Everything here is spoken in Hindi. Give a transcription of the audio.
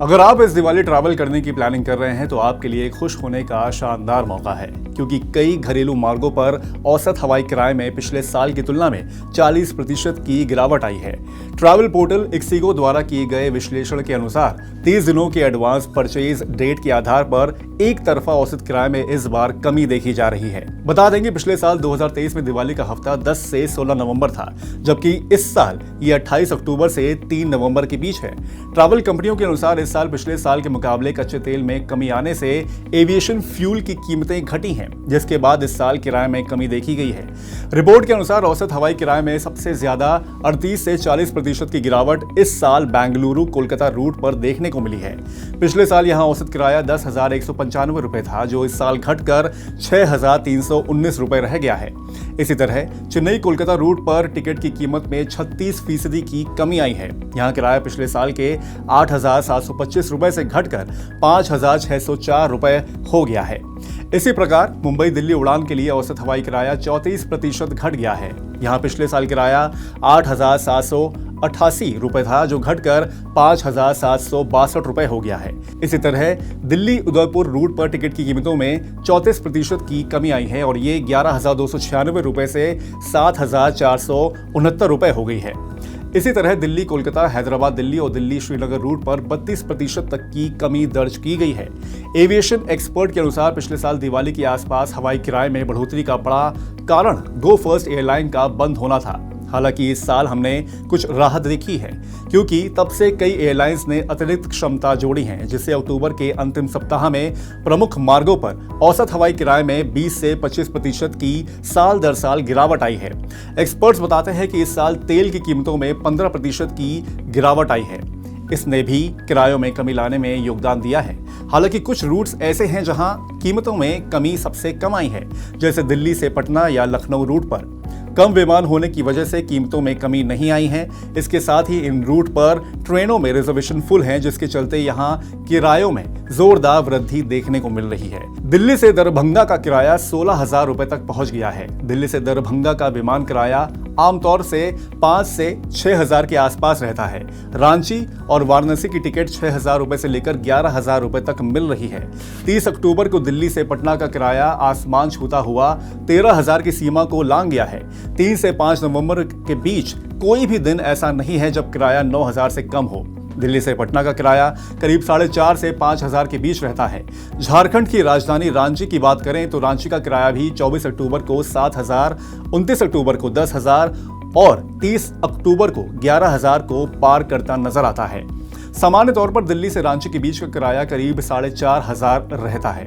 अगर आप इस दिवाली ट्रैवल करने की प्लानिंग कर रहे हैं तो आपके लिए खुश होने का शानदार मौका है, क्योंकि कई घरेलू मार्गों पर औसत हवाई किराए में पिछले साल की तुलना में 40% की गिरावट आई है। ट्रैवल पोर्टल इक्सिगो द्वारा किए गए विश्लेषण के अनुसार 30 दिनों के एडवांस परचेज डेट के आधार पर एक तरफा औसत किराए में इस बार कमी देखी जा रही है। बता दें कि पिछले साल 2023 में दिवाली का हफ्ता 10 से 16 नवंबर था, जबकि इस साल ये 28 अक्टूबर से 3 नवंबर के बीच है। ट्रैवल कंपनियों के अनुसार इस साल पिछले साल के मुकाबले कच्चे तेल में कमी आने से एविएशन फ्यूल की कीमतें घटी हैं, जिसके बाद इस साल किराए में कमी देखी गई है। रिपोर्ट के अनुसार औसत हवाई किराए में सबसे ज्यादा 38 से 40% की गिरावट इस साल बेंगलुरु कोलकाता रूट पर देखने को मिली है। पिछले साल यहां औसत किराया 10,195 रुपए था, जो इस साल घटकर 6,319 रुपए रह गया है। इसी तरह चेन्नई कोलकाता रूट पर टिकट की कीमत में 36% की कमी आई है। यहां किराया पिछले साल के 8,725 रुपए से घटकर 5,604 रुपए हो गया है। इसी प्रकार मुंबई दिल्ली उड़ान के लिए औसत हवाई किराया 34% घट गया है। यहां पिछले साल किराया 8,788 रुपए था, जो घटकर 5,762 रुपए हो गया है। इसी तरह दिल्ली उदयपुर रूट पर टिकट की कीमतों में 34% की कमी आई है और ये 11,296 रुपए से 7,469 रुपए हो गई है। इसी तरह दिल्ली कोलकाता, हैदराबाद दिल्ली और दिल्ली श्रीनगर रूट पर 32% तक की कमी दर्ज की गई है। एविएशन एक्सपर्ट के अनुसार पिछले साल दिवाली के आसपास हवाई किराए में बढ़ोतरी का बड़ा कारण गो फर्स्ट एयरलाइन का बंद होना था। हालांकि इस साल हमने कुछ राहत देखी है, क्योंकि तब से कई एयरलाइंस ने अतिरिक्त क्षमता जोड़ी है, जिससे अक्टूबर के अंतिम सप्ताह में प्रमुख मार्गों पर औसत हवाई किराए में 20 से 25% की साल दर साल गिरावट आई है। एक्सपर्ट्स बताते हैं कि इस साल तेल की कीमतों में 15% की गिरावट आई है। इसने भी किरायों में कमी लाने में योगदान दिया है। हालांकि कुछ रूट्स ऐसे हैं जहां कीमतों में कमी सबसे कम आई है, जैसे दिल्ली से पटना या लखनऊ रूट पर। कम विमान होने की वजह से कीमतों में कमी नहीं आई है। इसके साथ ही इन रूट पर ट्रेनों में रिजर्वेशन फुल हैं, जिसके चलते यहां किरायों में जोरदार वृद्धि देखने को मिल रही है। दिल्ली से दरभंगा का किराया 16,000 रुपए तक पहुंच गया है। दिल्ली से दरभंगा का विमान किराया आमतौर से 5 से 6,000 के आसपास रहता है। रांची और वाराणसी की टिकट 6,000 रुपए से लेकर 11,000 रुपए तक मिल रही है। 30 अक्टूबर को दिल्ली से पटना का किराया आसमान छूता हुआ 13,000 की सीमा को लांघ गया है। 3 से 5 नवंबर के बीच कोई भी दिन ऐसा नहीं है जब किराया 9,000 से कम हो। दिल्ली से पटना का किराया करीब 4,500 से 5,000 के बीच रहता है। झारखंड की राजधानी रांची की बात करें तो रांची का किराया भी 24 अक्टूबर को 7,000, 29 अक्टूबर को 10,000 और 30 अक्टूबर को 11,000 को पार करता नजर आता है। सामान्य तौर पर दिल्ली से रांची के बीच का किराया करीब 4,500 रहता है।